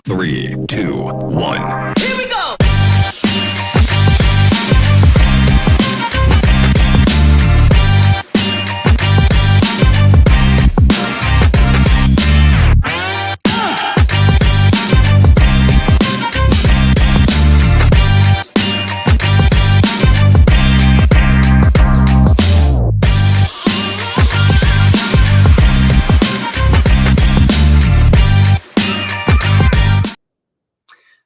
3, 2, 1. Here we go!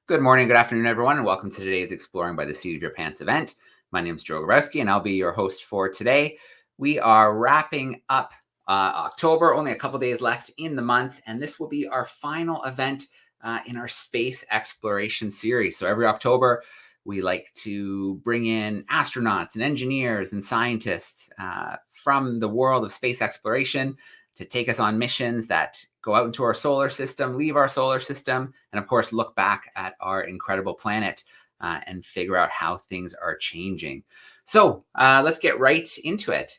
Good morning, good afternoon, everyone, and welcome to today's Exploring by the Seat of Your Pants event. My name is Joe Gorowski, and I'll be your host for today. We are wrapping up October, only a couple days left in the month, and this will be our final event in our space exploration series. So every October, we like to bring in astronauts and engineers and scientists from the world of space exploration to take us on missions that go out into our solar system, leave our solar system, and of course, look back at our incredible planet and figure out how things are changing. So let's get right into it.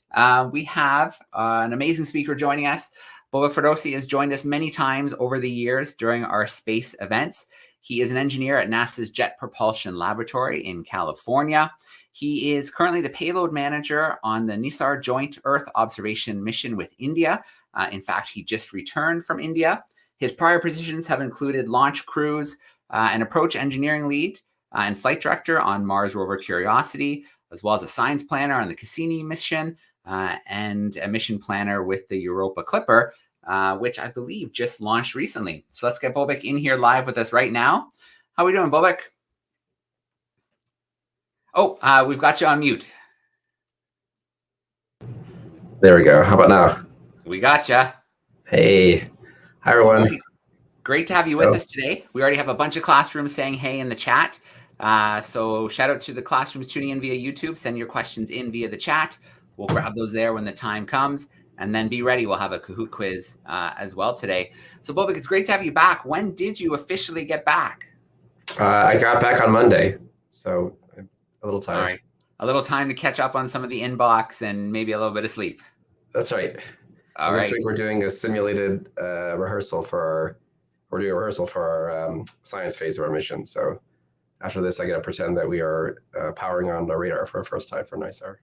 We have an amazing speaker joining us. Bobak Ferdowsi has joined us many times over the years during our space events. He is an engineer at NASA's Jet Propulsion Laboratory in California. He is currently the payload manager on the NISAR Joint Earth Observation Mission with India. In fact, he just returned from India. His prior positions have included launch crews and approach engineering lead and flight director on Mars rover Curiosity, as well as a science planner on the Cassini mission and a mission planner with the Europa Clipper, which I believe just launched recently. So let's get Bobak in here live with us right now. How are we doing, Bobak? Oh, we've got you on mute. There we go. How about now? We got you. Hey. Hi, everyone. Right. Great to have you with us today. We already have a bunch of classrooms saying hey in the chat. So shout out to the classrooms tuning in via YouTube. Send your questions in via the chat. We'll grab those there when the time comes. And then be ready. We'll have a Kahoot quiz as well today. So, Bobak, it's great to have you back. When did you officially get back? I got back on Monday, so I'm a little tired. All right. A little time to catch up on some of the inbox and maybe a little bit of sleep. That's right. All this right. week we're doing a simulated rehearsal for our science phase of our mission. So after this, I got to pretend that we are powering on the radar for the first time for NISAR.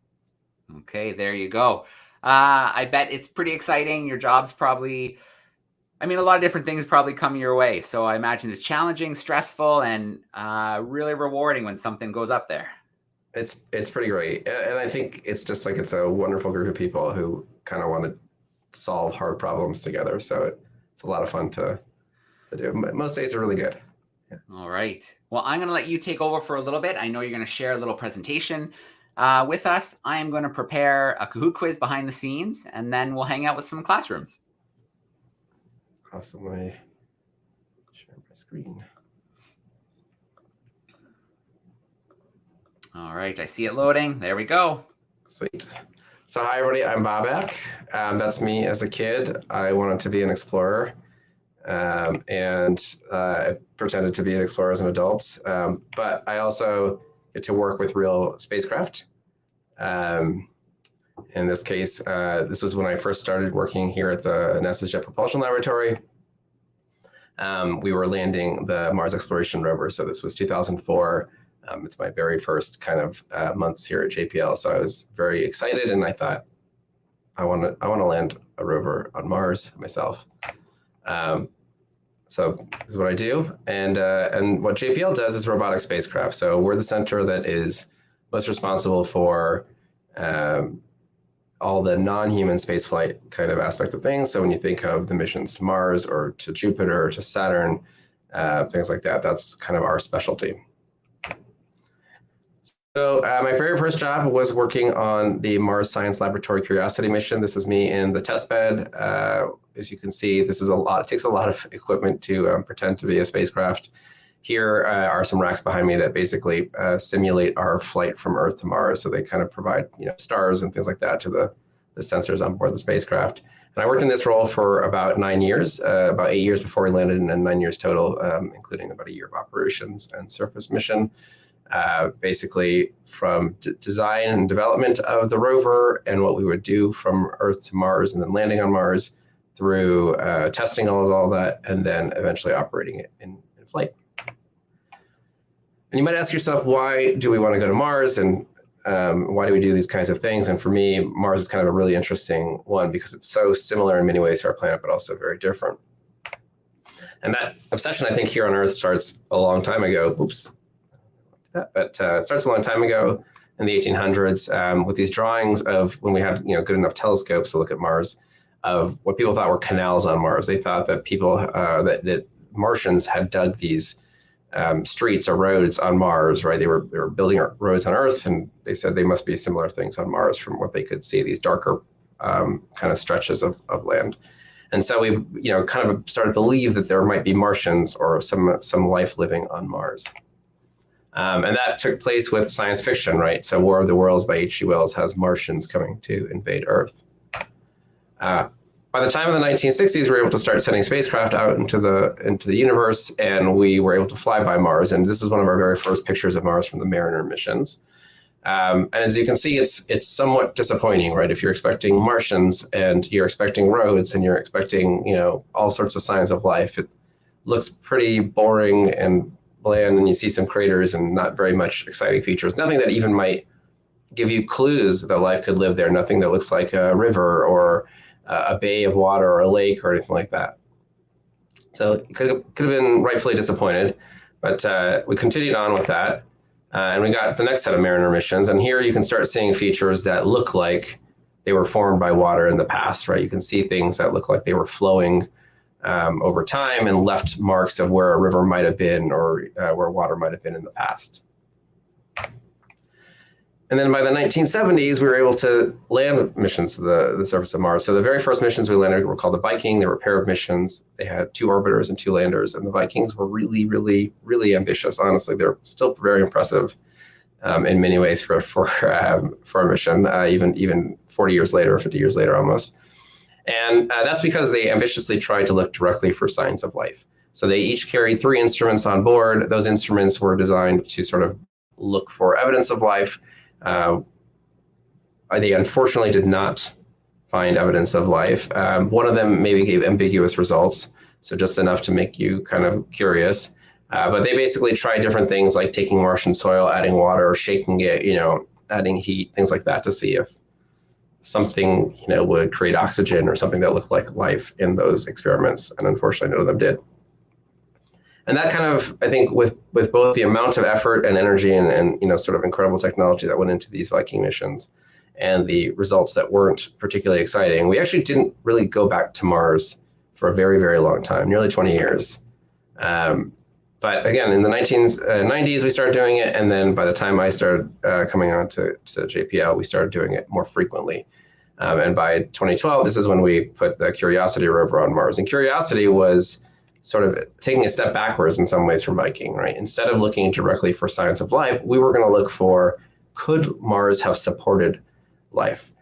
Okay, there you go. I bet it's pretty exciting. Your job's probably, a lot of different things probably come your way. So I imagine it's challenging, stressful, and really rewarding when something goes up there. It's pretty great. And I think it's just like it's a wonderful group of people who kind of want to solve hard problems together. So it's a lot of fun to do. Most days are really good. Yeah. All right. Well, I'm going to let you take over for a little bit. I know you're going to share a little presentation with us. I am going to prepare a Kahoot quiz behind the scenes, and then we'll hang out with some classrooms. Awesome. I share my screen. All right. I see it loading. There we go. Sweet. So hi, everybody. I'm Bobak. That's me as a kid. I wanted to be an explorer, and I pretended to be an explorer as an adult. But I also get to work with real spacecraft. In this case, this was when I first started working here at the NASA's Jet Propulsion Laboratory. We were landing the Mars exploration rover. So this was 2004. It's my very first kind of months here at JPL. So I was very excited, and I thought, I want to land a rover on Mars myself. So this is what I do. And what JPL does is robotic spacecraft. So we're the center that is most responsible for all the non-human spaceflight kind of aspect of things. So when you think of the missions to Mars or to Jupiter or to Saturn, things like that, that's kind of our specialty. So my very first job was working on the Mars Science Laboratory Curiosity mission. This is me in the test bed. As you can see, this is it takes a lot of equipment to pretend to be a spacecraft. Here are some racks behind me that basically simulate our flight from Earth to Mars. So they kind of provide stars and things like that to the sensors on board the spacecraft. And I worked in this role for about 9 years, about 8 years before we landed, and 9 years total, including about a year of operations and surface mission. Basically from design and development of the rover and what we would do from Earth to Mars and then landing on Mars through testing all that and then eventually operating it in flight. And you might ask yourself, why do we want to go to Mars, and why do we do these kinds of things? And for me, Mars is kind of a really interesting one because it's so similar in many ways to our planet, but also very different. And that obsession, I think, here on Earth starts a long time ago. Oops. But it starts a long time ago in the 1800s with these drawings of when we had good enough telescopes to look at Mars, of what people thought were canals on Mars. They thought that people that Martians had dug these streets or roads on Mars, right? They were building roads on Earth, and they said they must be similar things on Mars from what they could see, these darker kind of stretches of land. And so we kind of started to believe that there might be Martians or some life living on Mars. And that took place with science fiction, right? So War of the Worlds by H.G. Wells has Martians coming to invade Earth. By the time of the 1960s, we were able to start sending spacecraft out into the universe, and we were able to fly by Mars. And this is one of our very first pictures of Mars from the Mariner missions. And as you can see, it's somewhat disappointing, right? If you're expecting Martians and you're expecting roads and you're expecting all sorts of signs of life, it looks pretty boring and bland, and you see some craters and not very much exciting features. Nothing that even might give you clues that life could live there. Nothing that looks like a river or a bay of water or a lake or anything like that. So it could have been rightfully disappointed, but we continued on with that. And we got the next set of Mariner missions. And here you can start seeing features that look like they were formed by water in the past, right? You can see things that look like they were flowing over time and left marks of where a river might have been or where water might have been in the past. And then by the 1970s, we were able to land missions to the surface of Mars. So the very first missions we landed were called the Viking. They were a pair of missions. They had 2 orbiters and 2 landers. And the Vikings were really, really, really ambitious. Honestly, they're still very impressive in many ways for a mission, even 40 years later, 50 years later almost. And that's because they ambitiously tried to look directly for signs of life. So they each carried 3 instruments on board. Those instruments were designed to sort of look for evidence of life. They unfortunately did not find evidence of life. One of them maybe gave ambiguous results, so just enough to make you kind of curious. But they basically tried different things like taking Martian soil, adding water, shaking it, adding heat, things like that to see if something, would create oxygen or something that looked like life in those experiments. And unfortunately, none of them did. And that kind of, I think, with both the amount of effort and energy and sort of incredible technology that went into these Viking missions and the results that weren't particularly exciting, we actually didn't really go back to Mars for a very, very long time, nearly 20 years. But again, in the 1990s, we started doing it. And then by the time I started coming on to JPL, we started doing it more frequently. And by 2012, this is when we put the Curiosity rover on Mars. And Curiosity was sort of taking a step backwards in some ways from Viking, right? Instead of looking directly for signs of life, we were going to look for, could Mars have supported life?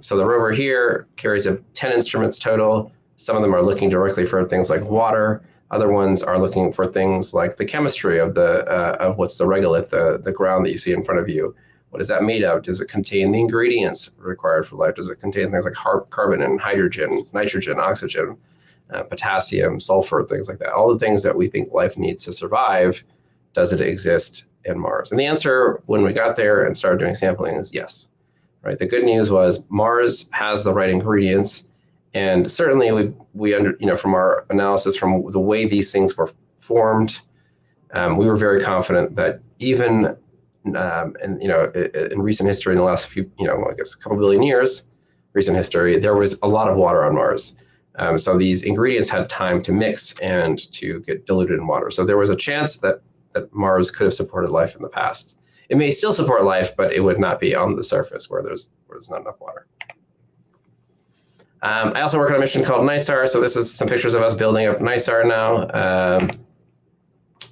So the rover here carries 10 instruments total. Some of them are looking directly for things like water. Other ones are looking for things like the chemistry of what's the regolith, the ground that you see in front of you. What is that made of? Does it contain the ingredients required for life? Does it contain things like carbon and hydrogen, nitrogen, oxygen, potassium, sulfur, things like that? All the things that we think life needs to survive, does it exist in Mars? And the answer when we got there and started doing sampling is yes, right? The good news was Mars has the right ingredients. And certainly we from our analysis, from the way these things were formed, we were very confident that even in recent history, in the last few, I guess a couple billion years, recent history, there was a lot of water on Mars. So these ingredients had time to mix and to get diluted in water. So there was a chance that Mars could have supported life in the past. It may still support life, but it would not be on the surface where there's not enough water. I also work on a mission called NISAR. So this is some pictures of us building up NISAR now.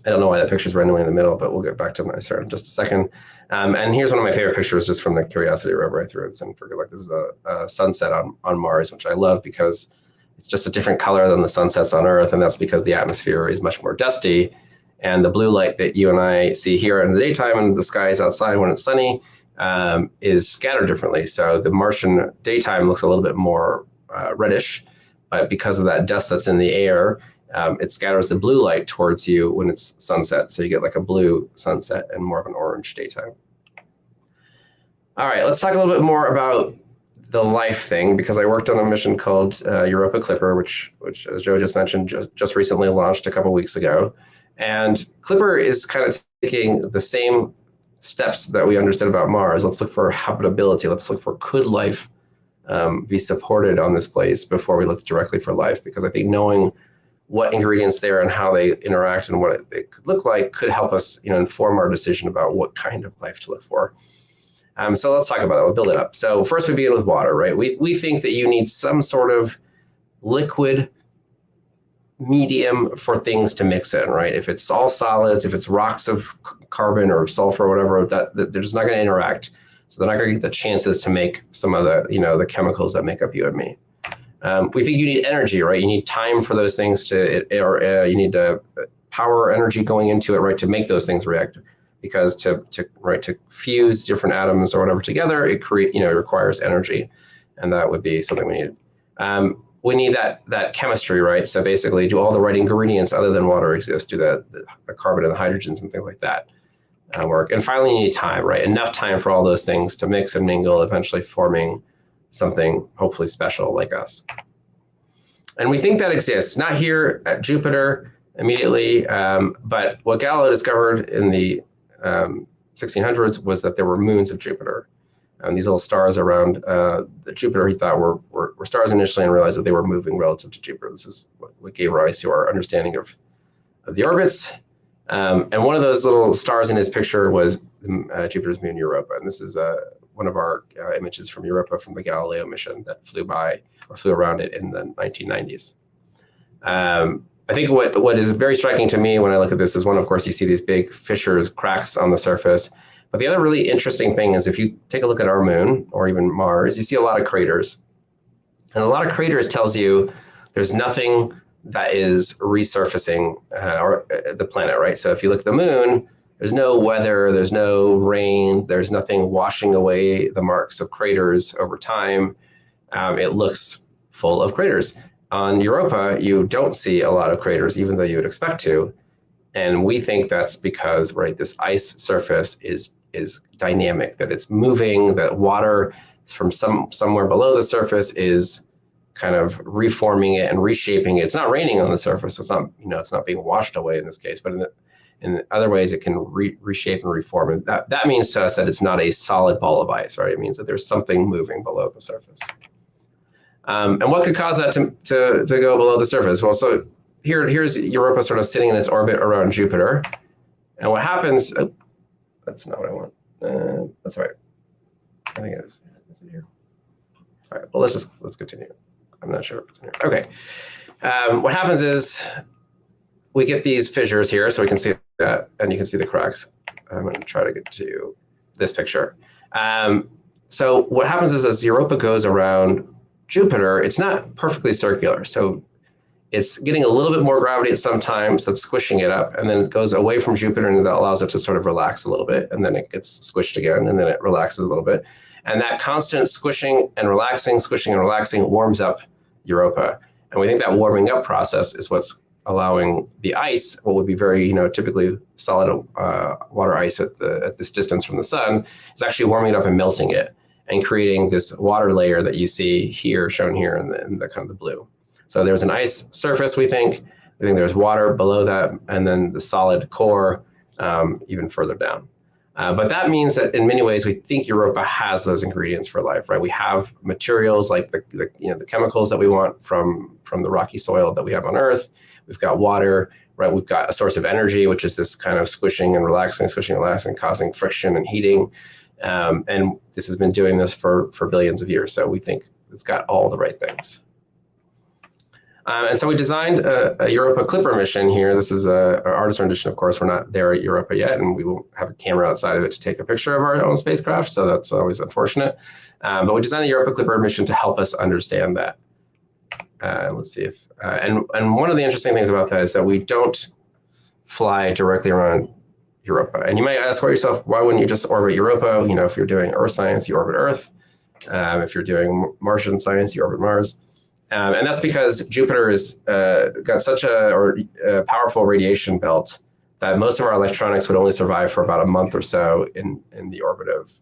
I don't know why that picture is randomly in the middle, but we'll get back to NISAR in just a second. And here's one of my favorite pictures just from the Curiosity rover. I threw this in for good luck. This is a sunset on Mars, which I love because it's just a different color than the sunsets on Earth. And that's because the atmosphere is much more dusty. And the blue light that you and I see here in the daytime and the skies outside when it's sunny is scattered differently. So the Martian daytime looks a little bit more reddish, but because of that dust that's in the air, it scatters the blue light towards you when it's sunset. So you get like a blue sunset and more of an orange daytime. All right, let's talk a little bit more about the life thing, because I worked on a mission called Europa Clipper, which as Joe just mentioned, just recently launched a couple weeks ago. And Clipper is kind of taking the same steps that we understood about Mars. Let's look for habitability. Let's look for, could life be supported on this place before we look directly for life? Because I think knowing what ingredients there and how they interact and what it could look like could help us, inform our decision about what kind of life to look for. So let's talk about that. We'll build it up. So first we begin with water, right? We think that you need some sort of liquid medium for things to mix in, right? If it's all solids, if it's rocks of carbon or sulfur or whatever, that they're just not going to interact. So they're not going to get the chances to make some of the, the chemicals that make up you and me. We think you need energy, right? You need time for those things you need power energy going into it, right? To make those things react. Because to fuse different atoms or whatever together, it requires energy, and that would be something we need. We need that chemistry, right? So basically, do all the right ingredients other than water exist? Do the carbon and the hydrogens and things like that work? And finally, you need time, right? Enough time for all those things to mix and mingle, eventually forming something hopefully special like us. And we think that exists, not here at Jupiter immediately, but what Galileo discovered in the 1600s was that there were moons of Jupiter, and these little stars around the Jupiter he thought were stars initially, and realized that they were moving relative to Jupiter. This is what gave rise to our understanding of the orbits. And one of those little stars in his picture was Jupiter's moon Europa, and this is one of our images from Europa from the Galileo mission that flew around it in the 1990s. I think what is very striking to me when I look at this is, one, of course, you see these big fissures, cracks on the surface. But the other really interesting thing is, if you take a look at our moon or even Mars, you see a lot of craters. And a lot of craters tells you there's nothing that is resurfacing the planet, right? So if you look at the moon, there's no weather, there's no rain, there's nothing washing away the marks of craters over time. It looks full of craters. On Europa, you don't see a lot of craters, even though you would expect to. And we think that's because, right, this ice surface is dynamic, that it's moving, that water from somewhere below the surface is kind of reforming it and reshaping it. It's not raining on the surface. It's not, it's not being washed away in this case, but in other ways it can reshape and reform. And that means to us that it's not a solid ball of ice, right? It means that there's something moving below the surface. And what could cause that to go below the surface? Well, so here's Europa sort of sitting in its orbit around Jupiter. And what happens, oh, that's not what I want. That's all right. I think it is. It's in here. All right, well, let's continue. I'm not sure if it's in here. Okay. What happens is we get these fissures here, so we can see that, and you can see the cracks. I'm going to try to get to this picture. So what happens is, as Europa goes around Jupiter, it's not perfectly circular. So it's getting a little bit more gravity at some times, so it's squishing it up, and then it goes away from Jupiter, and that allows it to sort of relax a little bit, and then it gets squished again, and then it relaxes a little bit. And that constant squishing and relaxing warms up Europa. And we think that warming up process is what's allowing the ice, what would be very, typically solid water ice at this distance from the sun, is actually warming it up and melting it, and creating this water layer that you see here, shown here in the kind of the blue. So there's an ice surface, we think. We think there's water below that, and then the solid core even further down. But that means that in many ways, we think Europa has those ingredients for life, right? We have materials like the chemicals that we want from the rocky soil that we have on Earth. We've got water, right? We've got a source of energy, which is this kind of squishing and relaxing, causing friction and heating. And this has been doing this for billions of years. So we think it's got all the right things. And so we designed a Europa Clipper mission here. This is an artist rendition, of course. We're not there at Europa yet, and we won't have a camera outside of it to take a picture of our own spacecraft, so that's always unfortunate. But we designed the Europa Clipper mission to help us understand that. Let's see if, and one of the interesting things about that is that we don't fly directly around Europa. And you might ask yourself, why wouldn't you just orbit Europa? If you're doing Earth science, you orbit Earth. If you're doing Martian science, you orbit Mars. And that's because Jupiter has got such a powerful radiation belt that most of our electronics would only survive for about a month or so in the orbit of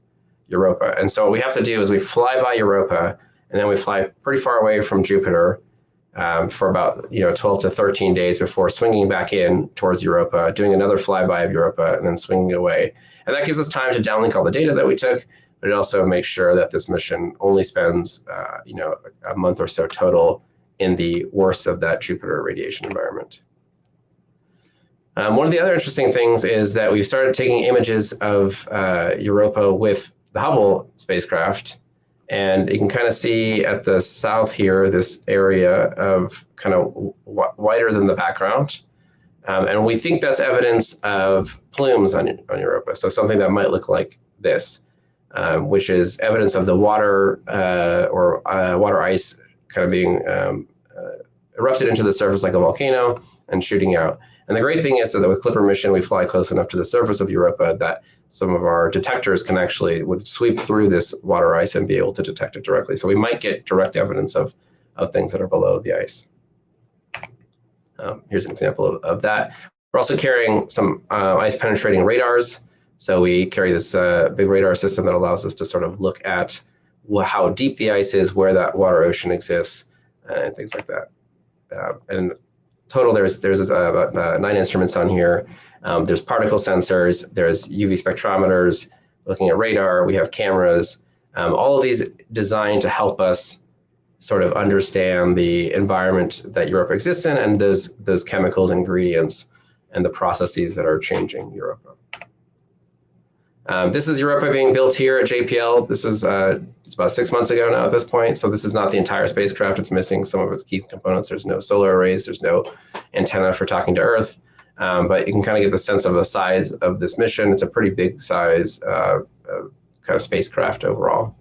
Europa. And so what we have to do is we fly by Europa, and then we fly pretty far away from Jupiter for about 12 to 13 days before swinging back in towards Europa, doing another flyby of Europa, and then swinging away. And that gives us time to downlink all the data that we took, but it also makes sure that this mission only spends a month or so total in the worst of that Jupiter radiation environment. One of the other interesting things is that we've started taking images of Europa with the Hubble spacecraft, and you can kind of see at the south here, this area of kind of whiter than the background. And we think that's evidence of plumes on Europa. So something that might look like this, which is evidence of the water or water ice kind of being erupted into the surface like a volcano and shooting out. And the great thing is that with Clipper mission, we fly close enough to the surface of Europa that some of our detectors would sweep through this water ice and be able to detect it directly. So we might get direct evidence of things that are below the ice. Here's an example of that. We're also carrying some ice penetrating radars. So we carry this big radar system that allows us to sort of look at how deep the ice is, where that water ocean exists, and things like that. And total, there's about 9 instruments on here. There's particle sensors, there's UV spectrometers, looking at radar, we have cameras, all of these designed to help us sort of understand the environment that Europa exists in and those chemicals, ingredients, and the processes that are changing Europa. This is Europa being built here at JPL. This is it's about 6 months ago now at this point. So this is not the entire spacecraft. It's missing some of its key components. There's no solar arrays. There's no antenna for talking to Earth. But you can kind of get the sense of the size of this mission. It's a pretty big size kind of spacecraft overall.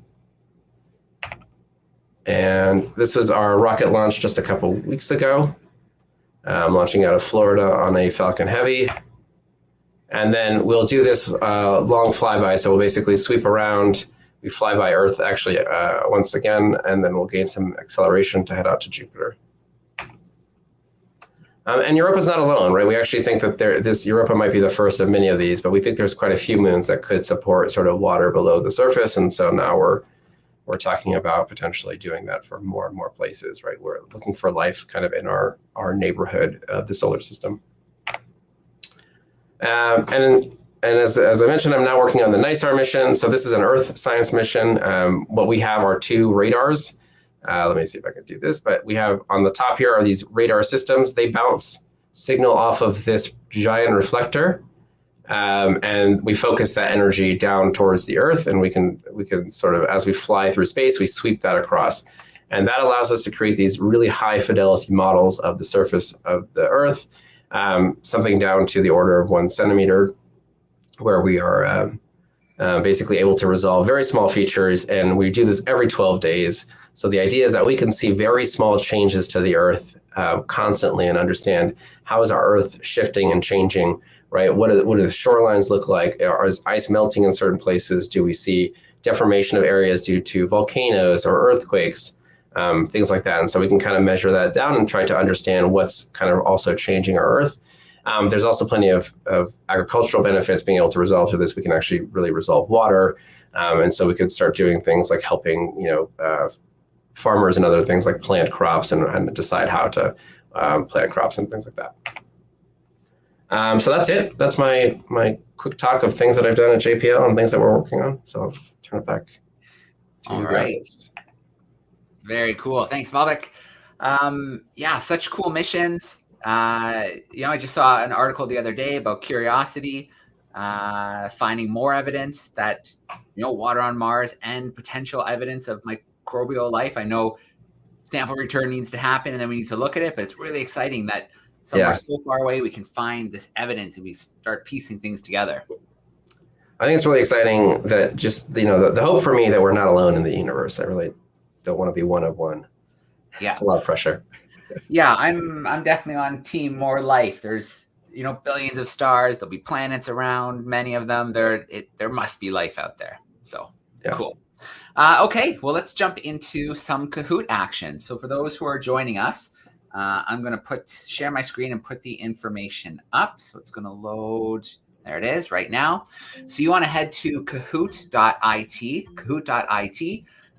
And this was our rocket launch just a couple weeks ago, launching out of Florida on a Falcon Heavy. And then we'll do this long flyby. So we'll basically sweep around. We fly by Earth actually once again, and then we'll gain some acceleration to head out to Jupiter. And Europa's not alone, right? We actually think that this Europa might be the first of many of these, but we think there's quite a few moons that could support sort of water below the surface. And so now we're talking about potentially doing that for more and more places, right? We're looking for life kind of in our neighborhood of the solar system. And as I mentioned, I'm now working on the NISAR mission. So this is an Earth science mission. What we have are 2 radars. Let me see if I can do this. But we have on the top here are these radar systems. They bounce signal off of this giant reflector. And we focus that energy down towards the Earth. And we can sort of, as we fly through space, we sweep that across. And that allows us to create these really high fidelity models of the surface of the Earth. Something down to the order of 1 centimeter, where we are basically able to resolve very small features, and we do this every 12 days. So the idea is that we can see very small changes to the Earth constantly and understand how is our Earth shifting and changing, right? What do the shorelines look like? Is ice melting in certain places? Do we see deformation of areas due to volcanoes or earthquakes? Things like that. And so we can kind of measure that down and try to understand what's kind of also changing our Earth. There's also plenty of agricultural benefits being able to resolve through this. We can actually really resolve water. And so we could start doing things like helping, farmers and other things like plant crops and decide how to plant crops and things like that. So that's it. That's my quick talk of things that I've done at JPL and things that we're working on. So I'll turn it back to you guys. Very cool. Thanks, Bobak. Yeah, such cool missions. I just saw an article the other day about Curiosity finding more evidence that, water on Mars and potential evidence of microbial life. I know sample return needs to happen and then we need to look at it, but it's really exciting that somewhere so far away we can find this evidence and we start piecing things together. I think it's really exciting that just, the hope for me that we're not alone in the universe. I really don't want to be one of one. Yeah. It's a lot of pressure. Yeah, I'm definitely on team more life. There's, billions of stars. There'll be planets around, many of them. There must be life out there. So cool. Okay, well, let's jump into some Kahoot action. So for those who are joining us, I'm going to share my screen and put the information up. So it's going to load. There it is right now. So you want to head to kahoot.it,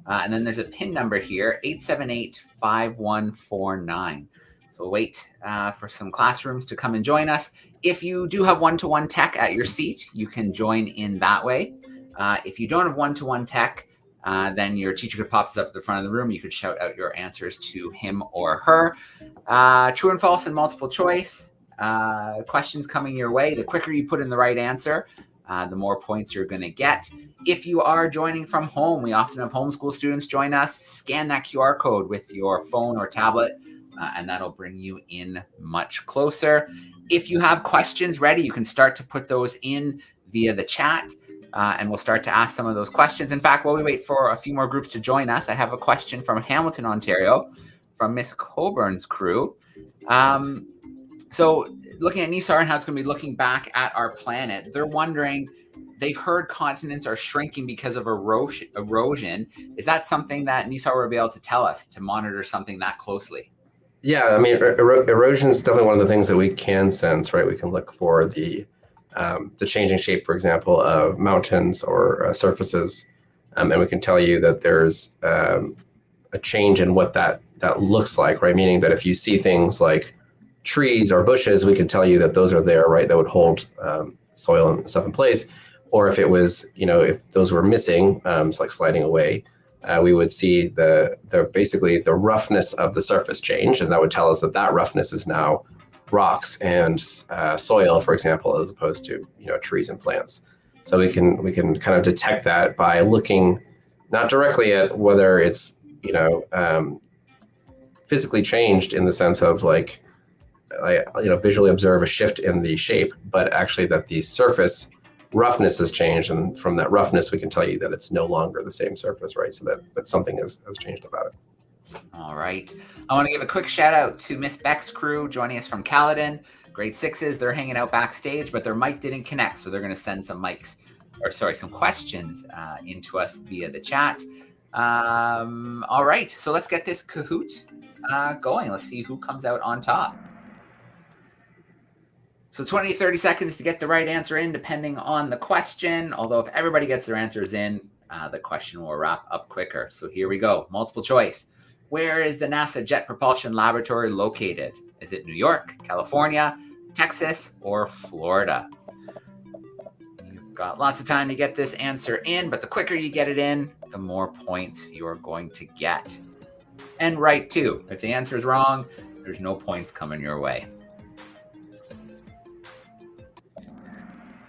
and then there's a PIN number here, 878-5149. So we'll wait for some classrooms to come and join us. If you do have one-to-one tech at your seat, you can join in that way. If you don't have one-to-one tech, then your teacher could pop this up at the front of the room. You could shout out your answers to him or her. True and false and multiple choice. Questions coming your way. The quicker you put in the right answer, the more points you're going to get. If you are joining from home, we often have homeschool students join us. Scan that QR code with your phone or tablet, and that'll bring you in much closer. If you have questions ready, you can start to put those in via the chat. And we'll start to ask some of those questions. In fact, while we wait for a few more groups to join us, I have a question from Hamilton, Ontario, from Miss Coburn's crew. So looking at NISAR and how it's going to be looking back at our planet, they're wondering, they've heard continents are shrinking because of erosion. Is that something that NISAR will be able to tell us to monitor something that closely? Yeah, I mean, erosion is definitely one of the things that we can sense, right? We can look for the changing shape, for example, of mountains or surfaces, and we can tell you that there's a change in what that looks like, right? Meaning that if you see things like trees or bushes, we can tell you that those are there, right? That would hold soil and stuff in place. Or if it was, if those were missing, it's like sliding away, we would see basically the roughness of the surface change, and that would tell us that roughness is now rocks and soil, for example, as opposed to trees and plants. So we can kind of detect that by looking not directly at whether it's physically changed in the sense of visually observe a shift in the shape, but actually that the surface roughness has changed, and from that roughness we can tell you that it's no longer the same surface, right? So that something has changed about it. All right. I want to give a quick shout out to Miss Beck's crew joining us from Caledon. Grade 6s, they're hanging out backstage, but their mic didn't connect, so they're going to send some questions into us via the chat. All right, so let's get this Kahoot going. Let's see who comes out on top. So 20 to 30 seconds to get the right answer in, depending on the question. Although if everybody gets their answers in, the question will wrap up quicker. So here we go. Multiple choice. Where is the NASA Jet Propulsion Laboratory located? Is it New York, California, Texas, or Florida? You've got lots of time to get this answer in, but the quicker you get it in, the more points you're going to get. And right, too. If the answer is wrong, there's no points coming your way.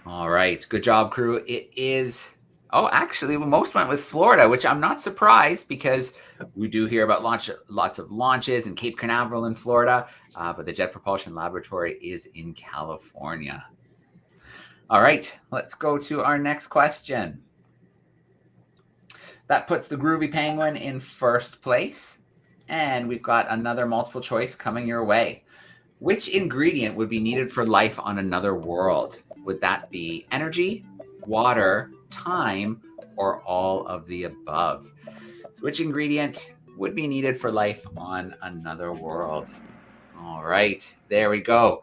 All right. Good job, crew. It is... Oh, actually, most went with Florida, which I'm not surprised because we do hear about lots of launches in Cape Canaveral in Florida, but the Jet Propulsion Laboratory is in California. All right, let's go to our next question. That puts the Groovy Penguin in first place, and we've got another multiple choice coming your way. Which ingredient would be needed for life on another world? Would that be energy, water, time, or all of the above? So which ingredient would be needed for life on another world? All right, there we go.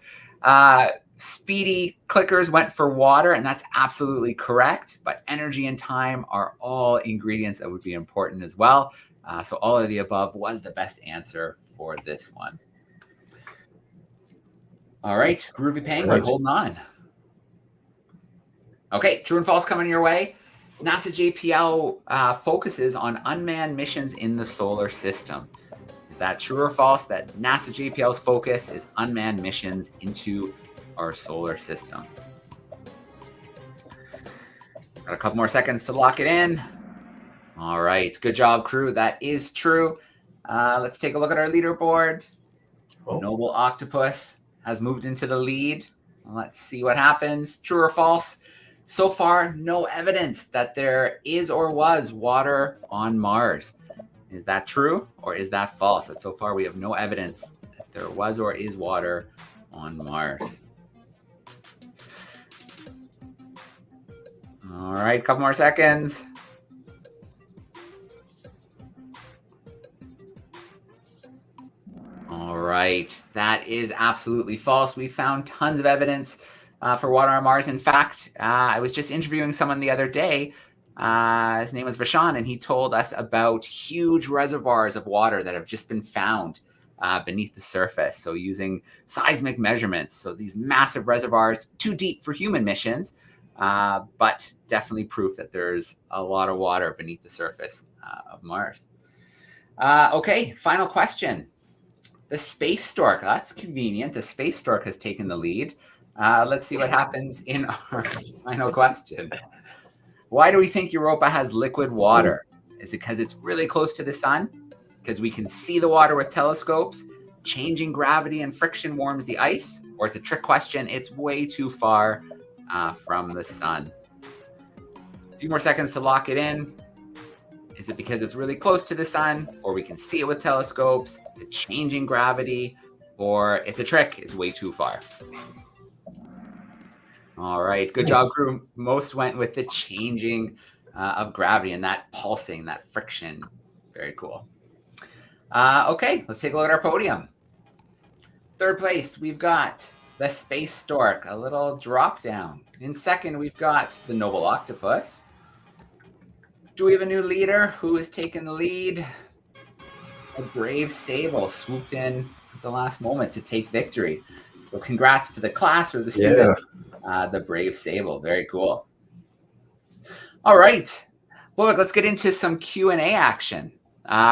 Speedy clickers went for water, and that's absolutely correct. But energy and time are all ingredients that would be important as well. So all of the above was the best answer for this one. All right, Groovy Penguin, holding on. Okay, true and false coming your way. NASA JPL focuses on unmanned missions in the solar system. Is that true or false that NASA JPL's focus is unmanned missions into our solar system? Got a couple more seconds to lock it in. All right, good job, crew. That is true. Let's take a look at our leaderboard. Oh. Noble Octopus has moved into the lead. Let's see what happens. True or false? So far, no evidence that there is or was water on Mars. Is that true or is that false? That so far we have no evidence that there was or is water on Mars. All right, couple more seconds. right. That is absolutely false. We found tons of evidence for water on Mars. In fact, I was just interviewing someone the other day. His name was Vashon, and he told us about huge reservoirs of water that have just been found beneath the surface. So using seismic measurements. So these massive reservoirs, too deep for human missions, but definitely proof that there's a lot of water beneath the surface of Mars. Okay, final question. The space stork, that's convenient. The space stork has taken the lead. Let's see what happens in our final question. Why do we think Europa has liquid water? Is it because it's really close to the sun? Because we can see the water with telescopes? Changing gravity and friction warms the ice? Or it's a trick question, it's way too far from the sun. A few more seconds to lock it in. Is it because it's really close to the sun, or we can see it with telescopes, the changing gravity, or it's a trick, it's way too far? All right, good job, crew. Most went with the changing of gravity and that pulsing, that friction. Very cool. Okay, let's take a look at our podium. Third place, we've got the Space Stork, a little drop down. In second, we've got the Noble Octopus. Do we have a new leader? Who has taken the lead? A Brave Sable swooped in at the last moment to take victory. So congrats to the class or the student, the Brave Sable. Very cool. All right. Well, look, let's get into some Q&A action.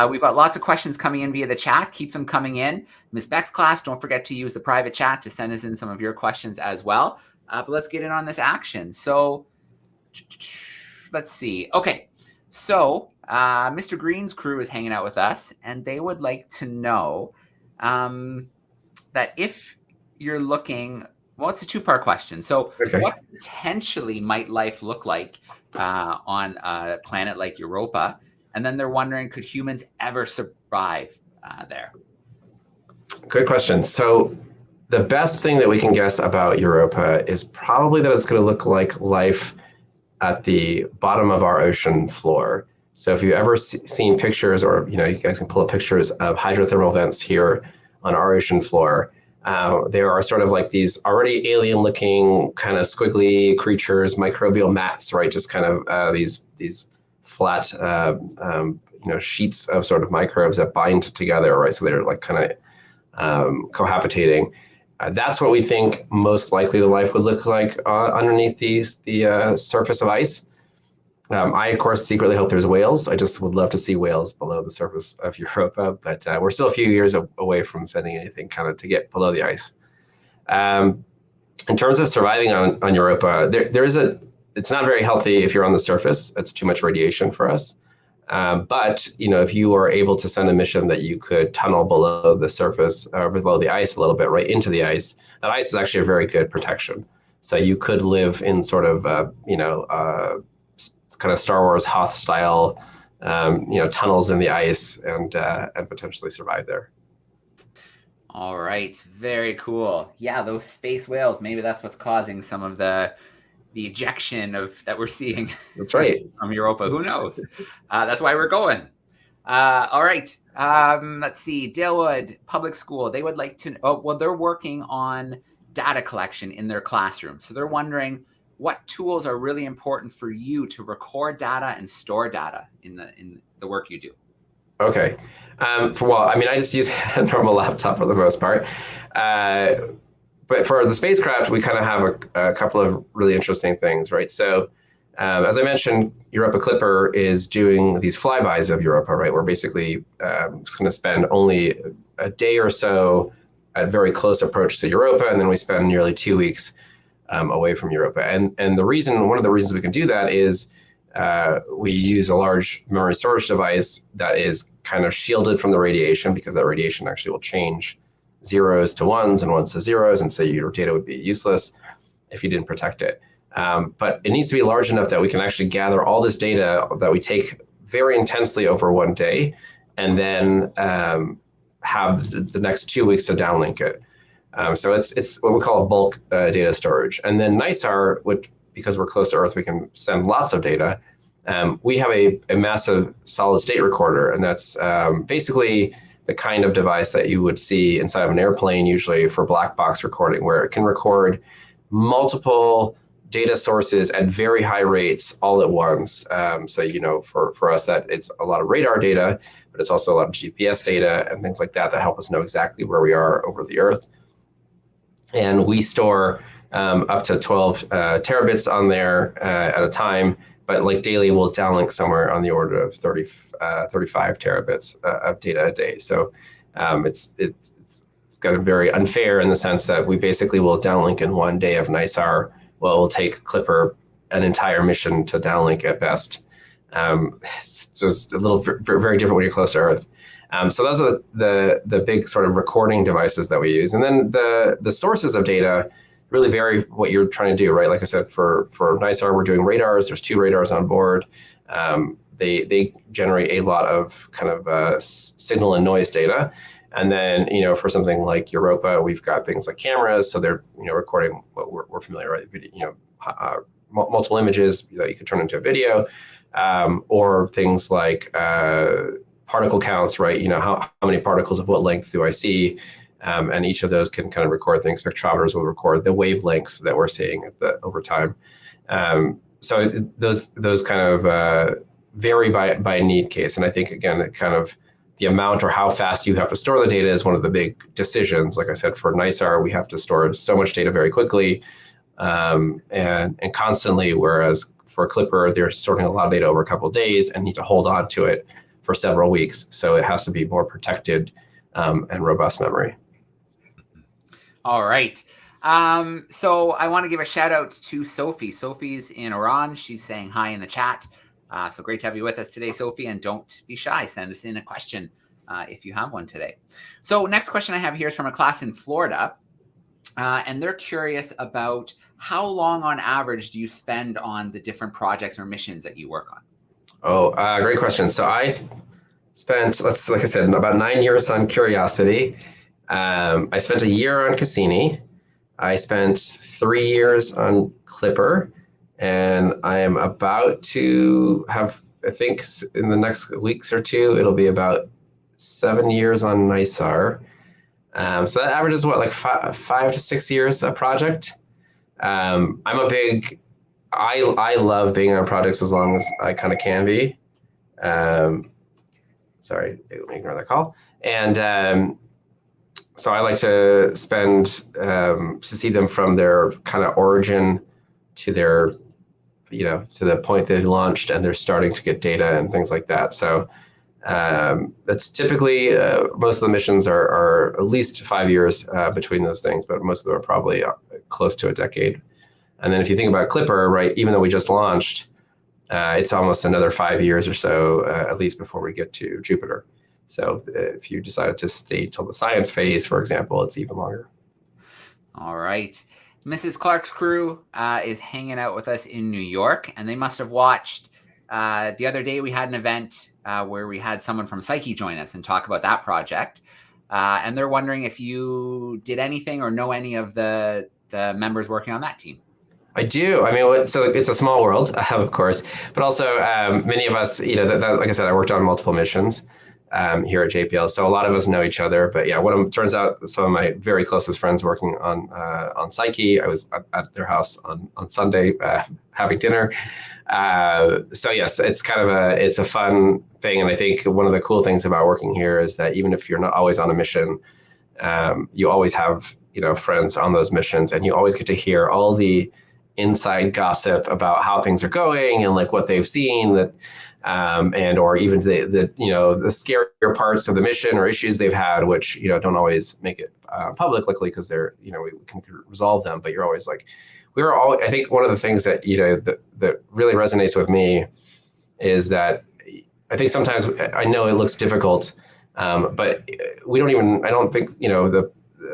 We've got lots of questions coming in via the chat. Keep them coming in. Ms. Beck's class, don't forget to use the private chat to send us in some of your questions as well. But let's get in on this action. So let's see. Okay. So Mr. Green's crew is hanging out with us, and they would like to know that if you're looking, well, it's a two-part question. So what potentially might life look like on a planet like Europa? And then they're wondering, could humans ever survive there? Good question. So the best thing that we can guess about Europa is probably that it's going to look like life at the bottom of our ocean floor. So if you've ever seen pictures, or you guys can pull up pictures of hydrothermal vents here on our ocean floor, there are sort of like these already alien-looking kind of squiggly creatures, microbial mats, right? Just kind of these flat, sheets of sort of microbes that bind together, right? So they're like kind of cohabitating. That's what we think most likely the life would look like underneath the surface of ice. I, of course, secretly hope there's whales. I just would love to see whales below the surface of Europa, but we're still a few years away from sending anything kind of to get below the ice. In terms of surviving on Europa, it's not very healthy if you're on the surface. It's too much radiation for us. But if you are able to send a mission that you could tunnel below the surface or below the ice a little bit, right into the ice, that ice is actually a very good protection. So you could live in sort of kind of Star Wars Hoth style, tunnels in the ice and potentially survive there. All right, very cool. Yeah, those space whales. Maybe that's what's causing some of the ejection that we're seeing. That's right. From Europa. Who knows? That's why we're going. All right. Let's see. Dalewood Public School. They would like to. They're working on data collection in their classroom. So they're wondering what tools are really important for you to record data and store data in the work you do. Okay. I just use a normal laptop for the most part. But for the spacecraft, we kind of have a couple of really interesting things, right? So as I mentioned, Europa Clipper is doing these flybys of Europa, right? We're basically just going to spend only a day or so at very close approach to Europa, and then we spend nearly 2 weeks away from Europa. And one of the reasons we can do that is we use a large memory storage device that is kind of shielded from the radiation, because that radiation actually will change zeros to ones and ones to zeros, and so your data would be useless if you didn't protect it. But it needs to be large enough that we can actually gather all this data that we take very intensely over one day, and then have the next 2 weeks to downlink it. So it's what we call a bulk data storage. And then NISAR, because we're close to Earth, we can send lots of data. We have a massive solid state recorder, and that's basically the kind of device that you would see inside of an airplane, usually for black box recording, where it can record multiple data sources at very high rates all at once. So, for us, that it's a lot of radar data, but it's also a lot of GPS data and things like that help us know exactly where we are over the Earth. And we store up to 12 terabits on there at a time, but like daily, we'll downlink somewhere on the order of 35 terabits of data a day. So it's kind of very unfair in the sense that we basically will downlink in one day of NISAR. Well, it will take Clipper an entire mission to downlink at best. So it's a little very different when you're close to Earth. So those are the big sort of recording devices that we use. And then the sources of data really vary what you're trying to do, right? Like I said, for NISAR, we're doing radars. There's 2 radars on board. They generate a lot of kind of signal and noise data. And then, for something like Europa, we've got things like cameras. So they're, recording what we're familiar with, video, multiple images that you could turn into a video, or things like particle counts, right? How many particles of what length do I see? And each of those can kind of record things. Spectrometers will record the wavelengths that we're seeing over time. So those kind of vary by need case. And I think, again, it kind of the amount or how fast you have to store the data is one of the big decisions. Like I said, for NISAR, we have to store so much data very quickly and constantly, whereas for Clipper, they're storing a lot of data over a couple of days and need to hold on to it for several weeks. So it has to be more protected and robust memory. All right. So I want to give a shout out to Sophie. Sophie's in Iran. She's saying hi in the chat. So great to have you with us today, Sophie. And don't be shy. Send us in a question if you have one today. So next question I have here is from a class in Florida. And they're curious about how long on average do you spend on the different projects or missions that you work on? Oh, great question. So I spent, like I said, about 9 years on Curiosity. I spent a year on Cassini. I spent 3 years on Clipper. And I am about to have, I think in the next weeks or two, it'll be about 7 years on NISAR. So that averages what, like 5 to 6 years a project. I love being on projects as long as I kind of can be. Sorry, let me ignore that call. And so I like to spend, to see them from their kind of origin to their, to the point they've launched and they're starting to get data and things like that. So that's typically, most of the missions are at least 5 years between those things, but most of them are probably close to a decade. And then if you think about Clipper, right, even though we just launched, it's almost another 5 years or so, at least before we get to Jupiter. So if you decided to stay till the science phase, for example, it's even longer. All right. Mrs. Clark's crew is hanging out with us in New York, and they must have watched the other day we had an event where we had someone from Psyche join us and talk about that project. And they're wondering if you did anything or know any of the members working on that team. I do. I mean, so it's a small world, of course, but also many of us, like I said, I worked on multiple missions here at JPL. So a lot of us know each other, but yeah, turns out some of my very closest friends working on Psyche. I was at their house on Sunday having dinner. So yes, it's kind of it's a fun thing. And I think one of the cool things about working here is that even if you're not always on a mission, you always have, friends on those missions, and you always get to hear all the inside gossip about how things are going and like what they've seen that, and or even the scarier parts of the mission or issues they've had, which don't always make it public, luckily, because they're we can resolve them. But you're always like, I think one of the things that that really resonates with me is that I think sometimes I know it looks difficult, but I don't think the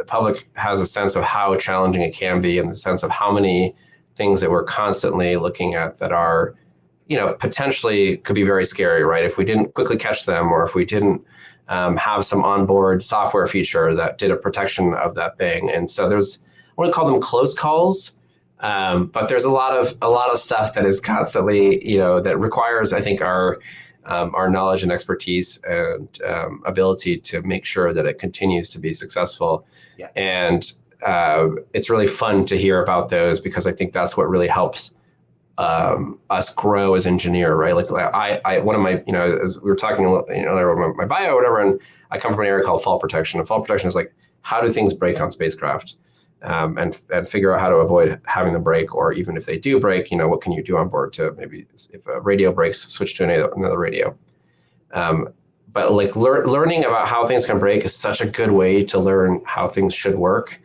public has a sense of how challenging it can be, and the sense of how many things that we're constantly looking at that are, potentially could be very scary, right? If we didn't quickly catch them, or if we didn't have some onboard software feature that did a protection of that thing. And so I want to call them close calls, but there's a lot of stuff that is constantly, that requires, I think, our our knowledge and expertise and ability to make sure that it continues to be successful. Yeah. And it's really fun to hear about those, because I think that's what really helps us grow as engineer, right? Like I one of my, as we were talking, about my bio or whatever, and I come from an area called fault protection. And fault protection is like, how do things break on spacecraft? And figure out how to avoid having them break, or even if they do break, what can you do on board to maybe, if a radio breaks, switch to another radio. But like learning about how things can break is such a good way to learn how things should work,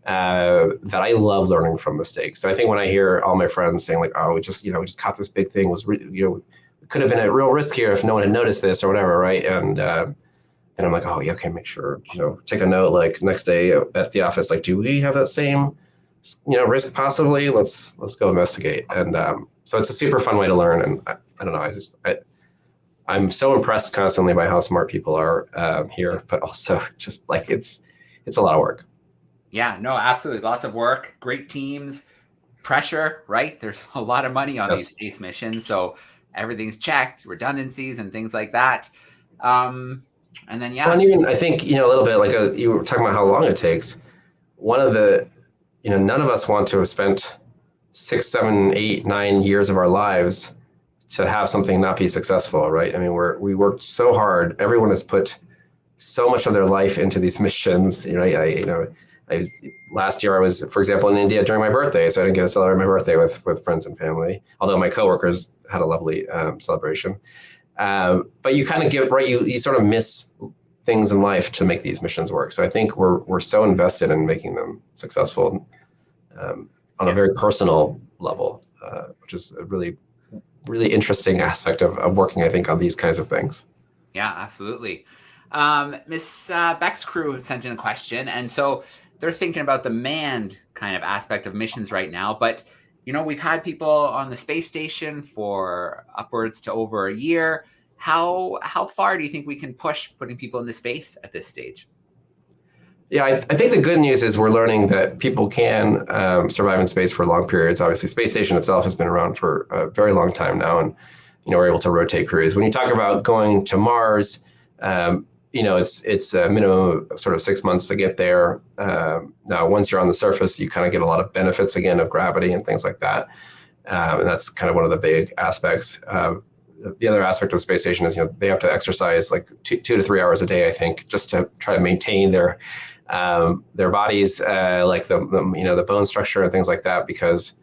that I love learning from mistakes. So I think when I hear all my friends saying like, oh, we just caught this big thing, it could have been a real risk here if no one had noticed this or whatever, right? And I'm like, oh yeah, okay, make sure, take a note, like next day at the office, like, do we have that same, risk possibly? Let's go investigate. And so it's a super fun way to learn. And I don't know, I'm so impressed constantly by how smart people are here, but also just like it's a lot of work. Yeah, no, absolutely. Lots of work, great teams, pressure, right? There's a lot of money on these space missions. So everything's checked, redundancies and things like that. And then, Well, and even I think, a little bit like you were talking about how long it takes. One of the, none of us want to have spent 6, 7, 8, 9 years of our lives to have something not be successful, right? I mean, we worked so hard. Everyone has put so much of their life into these missions. Last year I was, for example, in India during my birthday, so I didn't get to celebrate my birthday with friends and family, although my coworkers had a lovely celebration. But you kind of get, right, you sort of miss things in life to make these missions work. So I think we're so invested in making them successful on a very personal level, which is a really, really interesting aspect of working, I think, on these kinds of things. Yeah, absolutely. Miss Beck's crew sent in a question, and so they're thinking about the manned kind of aspect of missions right now. But we've had people on the space station for upwards to over a year. How far do you think we can push putting people into space at this stage? Yeah, I think the good news is we're learning that people can survive in space for long periods. Obviously, space station itself has been around for a very long time now, and we're able to rotate crews. When you talk about going to Mars, it's a minimum of sort of 6 months to get there. Now, once you're on the surface, you kind of get a lot of benefits again of gravity and things like that, and that's kind of one of the big aspects. The other aspect of the space station is they have to exercise like 2 to 3 hours a day, I think, just to try to maintain their bodies, like the bone structure and things like that, because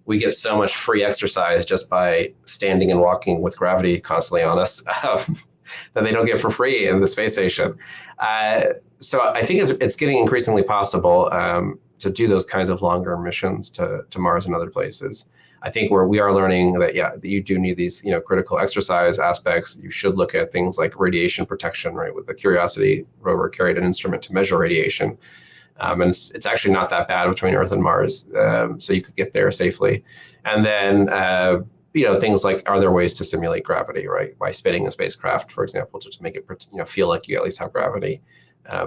we get so much free exercise just by standing and walking with gravity constantly on us that they don't get for free in the space station. So I think it's getting increasingly possible to do those kinds of longer missions to Mars and other places. I think we are learning that you do need these critical exercise aspects. You should look at things like radiation protection, right? With the Curiosity rover carried an instrument to measure radiation, and it's actually not that bad between Earth and Mars, so you could get there safely. And then things like, are there ways to simulate gravity, right? By spinning a spacecraft, for example, to make it feel like you at least have gravity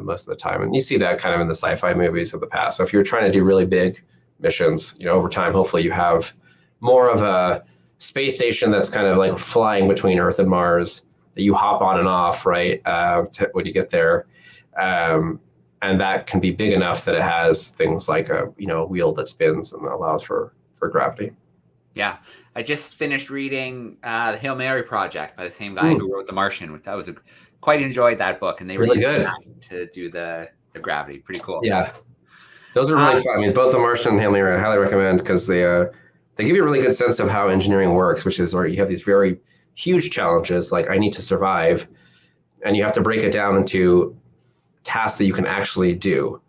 most of the time. And you see that kind of in the sci-fi movies of the past. So if you're trying to do really big missions, over time, hopefully you have more of a space station that's kind of like flying between Earth and Mars that you hop on and off, right, when you get there. And that can be big enough that it has things like a wheel that spins and allows for gravity. Yeah, I just finished reading the Hail Mary Project by the same guy who wrote The Martian, which quite enjoyed that book, and they were really using good that to do the gravity. Pretty cool. Yeah, those are really fun. I mean, both The Martian and Hail Mary I highly recommend, because they give you a really good sense of how engineering works, which is, you have these very huge challenges, like I need to survive, and you have to break it down into tasks that you can actually do,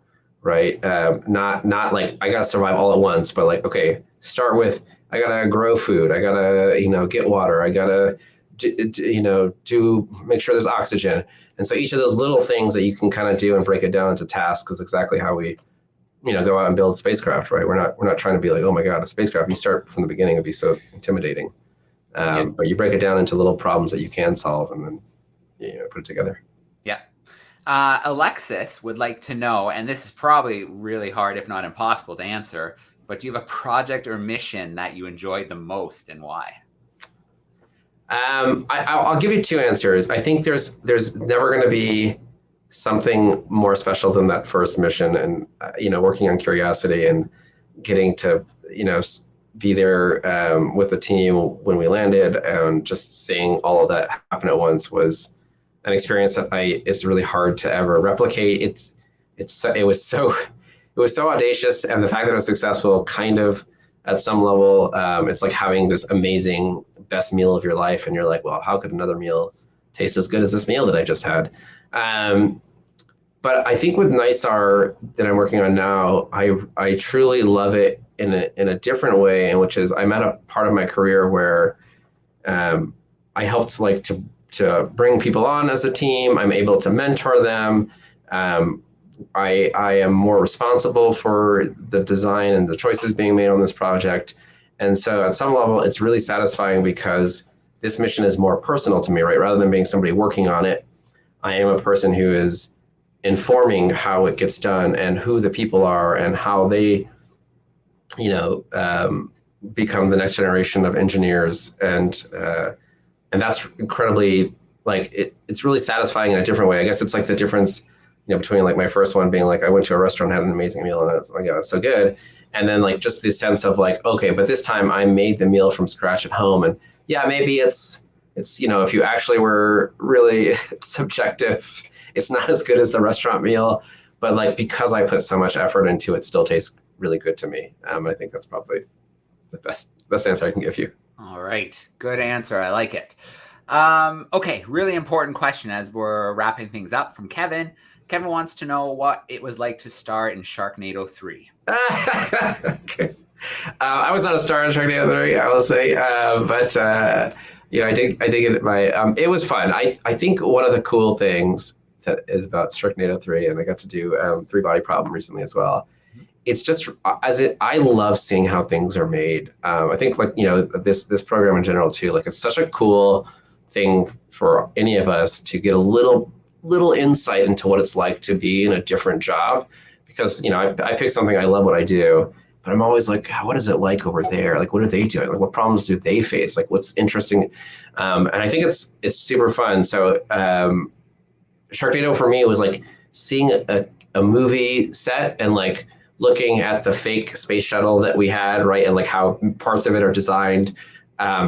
right? Not like I gotta survive all at once, but like, okay, start with, I gotta grow food, I gotta get water, I gotta make sure there's oxygen. And so each of those little things that you can kind of do and break it down into tasks is exactly how we go out and build spacecraft, right? We're not trying to be like, oh my God, a spacecraft. You start from the beginning, it'd be so intimidating. But you break it down into little problems that you can solve, and then put it together. Yeah. Alexis would like to know, and this is probably really hard, if not impossible to answer, but do you have a project or mission that you enjoyed the most, and why? I'll give you two answers. I think there's never going to be something more special than that first mission, and working on Curiosity and getting to be there with the team when we landed, and just seeing all of that happen at once was an experience that it's really hard to ever replicate. It was so audacious, and the fact that it was successful kind of at some level, it's like having this amazing best meal of your life, and you're like, well, how could another meal taste as good as this meal that I just had? But I think with NISAR that I'm working on now, I truly love it in a different way, and which is I'm at a part of my career where I helped to bring people on as a team. I'm able to mentor them. I am more responsible for the design and the choices being made on this project. And so at some level, it's really satisfying because this mission is more personal to me, right? Rather than being somebody working on it, I am a person who is informing how it gets done and who the people are and how they, become the next generation of engineers. And that's incredibly, it's really satisfying in a different way. I guess it's like the difference between like my first one being like I went to a restaurant, had an amazing meal, and I was like, yeah, it's so good. And then like just the sense of like, okay, but this time I made the meal from scratch at home. And yeah, maybe it's if you actually were really subjective, it's not as good as the restaurant meal. But like because I put so much effort into it, it still tastes really good to me. I think that's probably the best answer I can give you. All right, good answer. I like it. Okay, really important question as we're wrapping things up from Kevin. Kevin wants to know what it was like to star in Sharknado 3. Okay. I was not a star in Sharknado 3, I will say, but I did get my. It was fun. I think one of the cool things that is about Sharknado 3, and I got to do 3 Body Problem recently as well. It's just I love seeing how things are made. I think this program in general too. Like it's such a cool thing for any of us to get a little insight into what it's like to be in a different job, because I pick something, I love what I do, but I'm always like, what is it like over there? Like, what are they doing? Like, what problems do they face? Like, what's interesting? And I think it's super fun. So Sharknado for me was like seeing a movie set and like looking at the fake space shuttle that we had, right? And like how parts of it are designed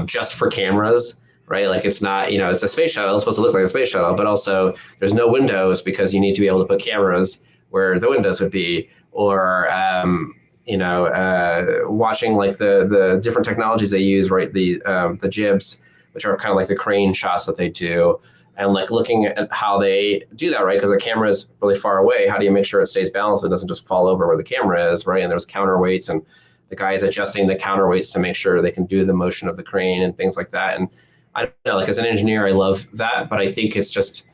just for cameras. Right, like it's not, it's a space shuttle. It's supposed to look like a space shuttle, but also there's no windows because you need to be able to put cameras where the windows would be, or watching like the different technologies they use, right? The jibs, which are kind of like the crane shots that they do, and like looking at how they do that, right? Because the camera is really far away. How do you make sure it stays balanced and doesn't just fall over where the camera is, right? And there's counterweights, and the guy is adjusting the counterweights to make sure they can do the motion of the crane and things like that. And I don't know, like as an engineer, I love that, but I think it's just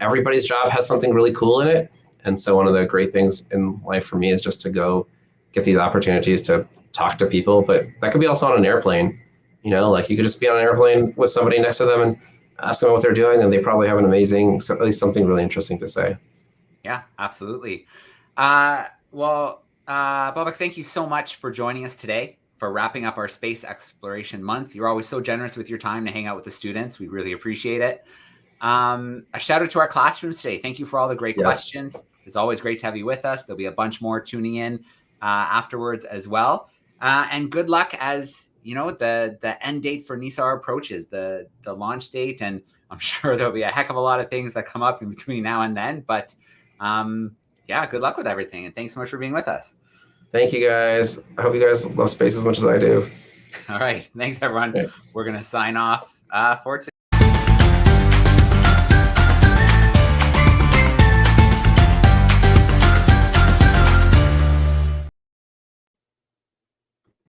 everybody's job has something really cool in it. And so one of the great things in life for me is just to go get these opportunities to talk to people, but that could be also on an airplane, like you could just be on an airplane with somebody next to them and ask them what they're doing, and they probably have at least something really interesting to say. Yeah, absolutely. Bobak, thank you so much for joining us today, for wrapping up our space exploration month. You're always so generous with your time to hang out with the students. We really appreciate it. A shout out to our classrooms today. Thank you for all the great questions. It's always great to have you with us. There'll be a bunch more tuning in afterwards as well. And good luck as the end date for NISAR approaches, the launch date. And I'm sure there'll be a heck of a lot of things that come up in between now and then. But good luck with everything. And thanks so much for being with us. Thank you, guys. I hope you guys love space as much as I do. All right. Thanks, everyone. Okay. We're going to sign off for today.